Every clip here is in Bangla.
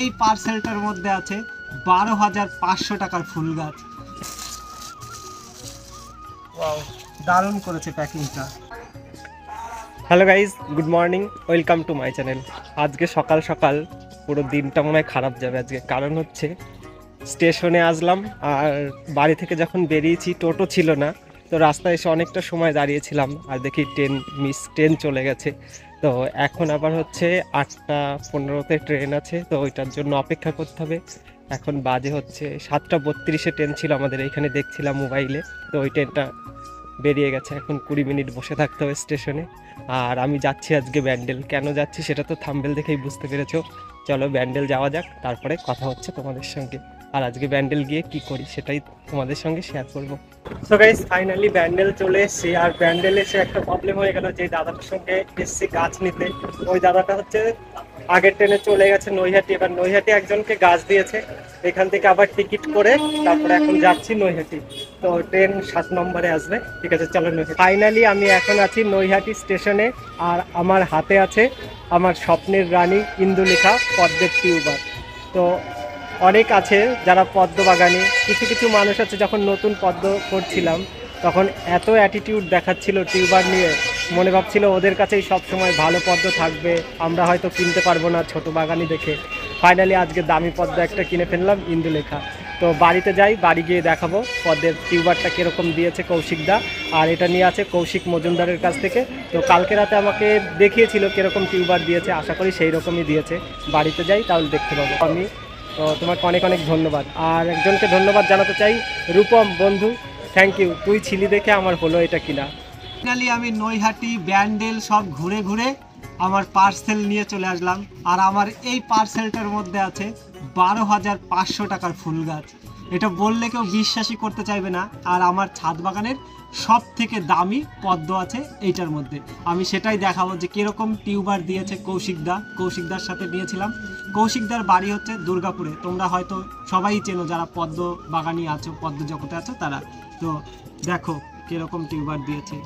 এই পার্সেলটার মধ্যে আছে 12,500 টাকার ফুল গাছ। ওয়াও, দারুণ করেছে প্যাকিংটা। Hello guys, good morning, welcome to my channel. আজকে সকাল সকাল পুরো দিনটা মনে হয় খারাপ যাবে আজকে, কারণ হচ্ছে স্টেশনে আসলাম আর বাড়ি থেকে যখন বেরিয়েছি টোটো ছিল না, তো রাস্তায় এসে অনেকটা সময় দাঁড়িয়েছিলাম আর দেখি ট্রেন চলে গেছে। তো এখন আবার হচ্ছে 8:15-তে ট্রেন আছে, তো ওইটার জন্য অপেক্ষা করতে হবে। এখন বাজে হচ্ছে 7:32-এ ট্রেন ছিল আমাদের এইখানে, দেখছিলাম মোবাইলে, তো ওই ট্রেনটা বেরিয়ে গেছে। এখন 20 মিনিট বসে থাকতে হবে স্টেশনে। আর আমি যাচ্ছি আজকে ব্যান্ডেল। কেন যাচ্ছি সেটা তো থাম্বনেল দেখেই বুঝতে পেরেছো। চলো ব্যান্ডেল যাওয়া যাক, তারপরে কথা হচ্ছে তোমাদের সঙ্গে। আর আজকে ব্যান্ডেল গিয়ে কি করি সেটাই তোমাদের সঙ্গে শেয়ার করব। সো গাইস, ফাইনালি ব্যান্ডেল চলে এসেছি। আর ব্যান্ডেল এসে একটা প্রবলেম হয়ে গেল, যে দাদাটার সঙ্গে এসেছি গাছ নিতে, ওই দাদাটা হচ্ছে আগের ট্রেনে চলে গেছে নৈহাটি। এবার নৈহাটি একজনকে গাছ দিয়েছে, এখান থেকে আবার টিকিট করে তারপরে এখন যাচ্ছি নৈহাটি। তো ট্রেন 7 নম্বরে আসবে। ঠিক আছে, চলো নৈহাটি। ফাইনালি আমি এখন আছি নৈহাটি স্টেশনে, আর আমার হাতে আছে আমার স্বপ্নের রানী ইন্দুলেখা পদ্মের টিউবার। তো অনেক আছে যারা পদ্ম বাগানি, কিছু কিছু মানুষ আছে যখন নতুন পদ্ম করছিলাম তখন এত অ্যাটিটিউড দেখাচ্ছিল টিউবার নিয়ে, মনে ভাবছিল ওদের কাছেই সব সময় ভালো পদ্ম থাকবে, আমরা হয়তো কিনতে পারবো না ছোট বাগানি দেখে। ফাইনালি আজকে দামি পদ্ম একটা কিনে ফেললাম, ইন্দুলেখা। তো বাড়িতে যাই, বাড়ি গিয়ে দেখাবো পদ্মের টিউবারটা কীরকম দিয়েছে কৌশিকদা। আর এটা নিয়ে আছে কৌশিক মজুমদারের কাছ থেকে। তো কালকে রাতে আমাকে দেখিয়েছিল কীরকম টিউবার দিয়েছে, আশা করি সেই রকমই দিয়েছে। বাড়িতে যাই তাহলে দেখতে পাবো আমি। তো তোমাকে অনেক অনেক ধন্যবাদ। আর একজনকে ধন্যবাদ জানাতে চাই, রূপম বন্ধু, থ্যাংক ইউ, তুই ছিলি দেখে আমার হলো এটা কিনা। ফাইনালি আমি নৈহাটি ব্যান্ডেল সব ঘুরে ঘুরে আমার পার্সেল নিয়ে চলে আসলাম। আর আমার এই পার্সেলটার মধ্যে আছে 12,500 টাকার ফুল গাছ। এটা বললে কেউ বিশ্বাসই করতে চাইবে না। আর আমার ছাদ বাগানের সব থেকে দামি পদ্ম আছে এইটার মধ্যে। আমি সেটাই দেখাবো যে কীরকম টিউবার দিয়েছে কৌশিকদার সাথে নিয়েছিলাম। কৌশিকদার বাড়ি হচ্ছে দুর্গাপুরে। তোমরা হয়তো সবাই চেনো যারা পদ্ম বাগানি আছো, পদ্ম জগতে আছো তারা। তো দেখো কিরকম টিউবার দিয়েছে।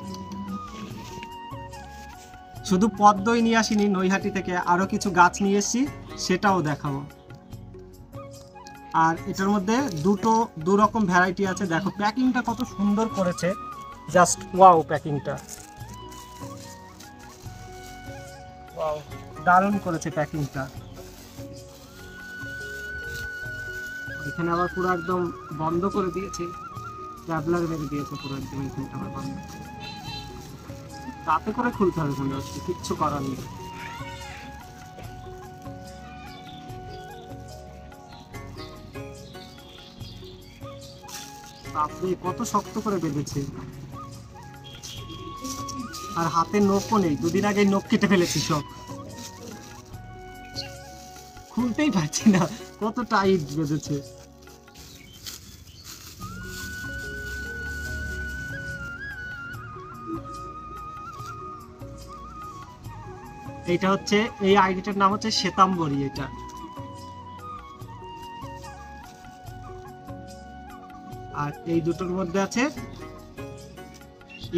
শুধু পদ্মই নিয়ে আসিনি, নৈহাটি থেকে আরো কিছু গাছ নিয়ে এসেছি, সেটাও দেখাবো। আর এটার মধ্যে দু রকম ভ্যারাইটি আছে। দেখো প্যাকিংটা কত সুন্দর করেছে, জাস্ট ওয়াও প্যাকিংটা, ওয়াও দারুণ করেছে প্যাকিংটা। এখানে আবার পুরো একদম বন্ধ করে দিয়েছে, ট্যাবলার মেরে দিয়েছে পুরো একদম। এখানটা আবার বন্ধ, তাতে করে খুলতে হবে মনে হচ্ছে, কিচ্ছু করার নেই। বাপরে কত শক্ত করে বেঁধেছে। আর হাতে নখও নেই, দুদিন আগে নখ কেটে ফেলেছি সব, খুলতেই পারছি না, কত টাইট বেঁধেছে। এইটা হচ্ছে, এই আইডিটার নাম হচ্ছে শ্বেতাম্বরী। এটা আর এই দুটোর মধ্যে আছে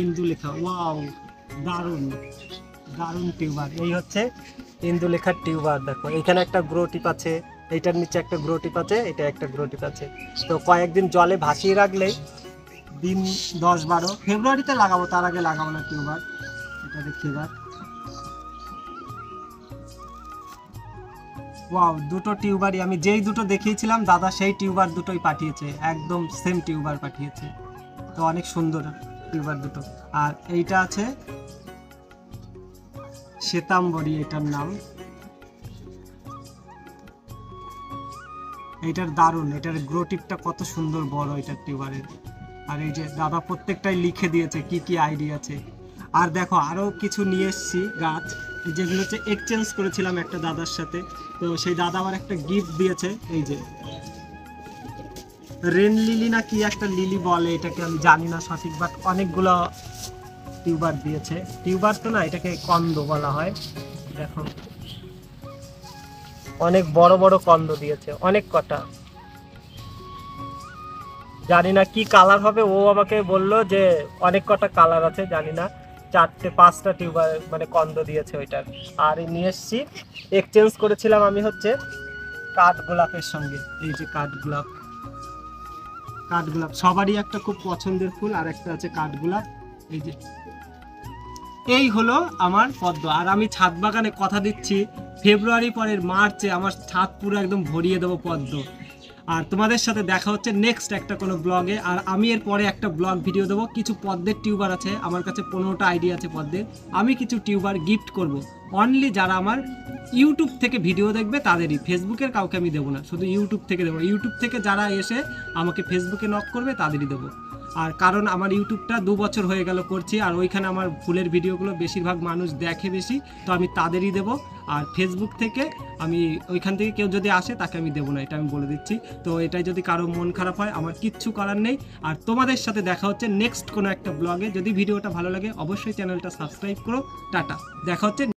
ইন্দুলেখা। ওয়াও, দারুণ দারুণ টিউবার। এই হচ্ছে ইন্দুলেখার টিউবার। দেখো এখানে একটা গ্রো টিপ আছে, এইটার নিচে একটা গ্রো টিপ আছে, এটা একটা গ্রো টিপ আছে। তো কয়েকদিন জলে ভাসিয়ে রাখলেই দিন 10-12 ফেব্রুয়ারিতে লাগাবো, তার আগে লাগাবো না টিউবার। এটা দেখি এবার। ওয়াও, দুটো টিউবারই আমি যেই দুটো দেখিয়েছিলাম দাদা, সেই টিউবার দুটোই পাঠিয়েছে, একদম সেম টিউবার পাঠিয়েছে। তো অনেক সুন্দর টিউবার দুটো। আর এইটা আছে শ্বেতাম্বরী, এটার নাম। এইটার দারুণ, এটার গ্রো টিপটা কত সুন্দর বড় এটার টিউবারের। আর এই যে দাদা প্রত্যেকটাই লিখে দিয়েছে কি কি আইডি আছে। আর দেখো আরও কিছু নিয়ে এসেছি গাছ, যেগুলো হচ্ছে এক্সচেঞ্জ করেছিলাম একটা দাদার সাথে। তো সেই দাদা আমার একটা গিফট দিয়েছে, এই যে রেন লিলি না কি একটা লিলি বলে এটাকে, আমি জানি না সঠিক, বাট অনেকগুলো টিউবার দিয়েছে। টিউবার তো না, এটাকে কন্দ বলা হয়। দেখো অনেক বড় বড় কন্দ দিয়েছে, অনেক কটা। জানি না কি কালার হবে, ও আমাকে বললো যে অনেক কটা কালার আছে, জানি না। 4-5টা টিউবার মানে কন্দ দিয়েছে ওইটার। আর নিয়ে এসছি, এক্সচেঞ্জ করেছিলাম আমি হচ্ছে কাঠগোলাপের সঙ্গে। এই যে কাঠগোলাপ, কাঠগোলাপ সবারই একটা খুব পছন্দের ফুল, আর একটা আছে কাঠগোলাপ। এই যে এই হলো আমার পদ্ম। আর আমি ছাদ বাগানে কথা দিচ্ছি ফেব্রুয়ারি পরের মার্চে আমার ছাদ পুরো একদম ভরিয়ে দেবো পদ্ম। আর তোমাদের সাথে দেখা হচ্ছে নেক্সট একটা কোনো ব্লগে। আর আমি এর পরে একটা ব্লগ ভিডিও দেবো। কিছু পদ্মের টিউবার আছে আমার কাছে, 15টা আইডিয়া আছে পদ্মের। আমি কিছু টিউবার গিফট করব অনলি যারা আমার ইউটিউব থেকে ভিডিও দেখবে তাদেরই, ফেসবুকের কাউকে আমি দেবো না, শুধু ইউটিউব থেকে দেবো। ইউটিউব থেকে যারা এসে আমাকে ফেসবুকে নক করবে তাদেরই দেবো। আর কারণ আমার ইউটিউবটা 2 বছর হয়ে গেল করছি, আর ওইখানে আমার ফুলের ভিডিওগুলো বেশিরভাগ মানুষ দেখে বেশি, তো আমি তাদেরই দেবো। আর ফেসবুক থেকে আমি ওইখান থেকে কেউ যদি আসে তাকে আমি দেবো না, এটা আমি বলে দিচ্ছি। তো এটাই যদি কারো মন খারাপ হয় আমার কিচ্ছু করার নেই। আর তোমাদের সাথে দেখা হচ্ছে নেক্সট কোনো একটা ব্লগে। যদি ভিডিওটা ভালো লাগে অবশ্যই চ্যানেলটা সাবস্ক্রাইব করো। টাটা, দেখা হচ্ছে।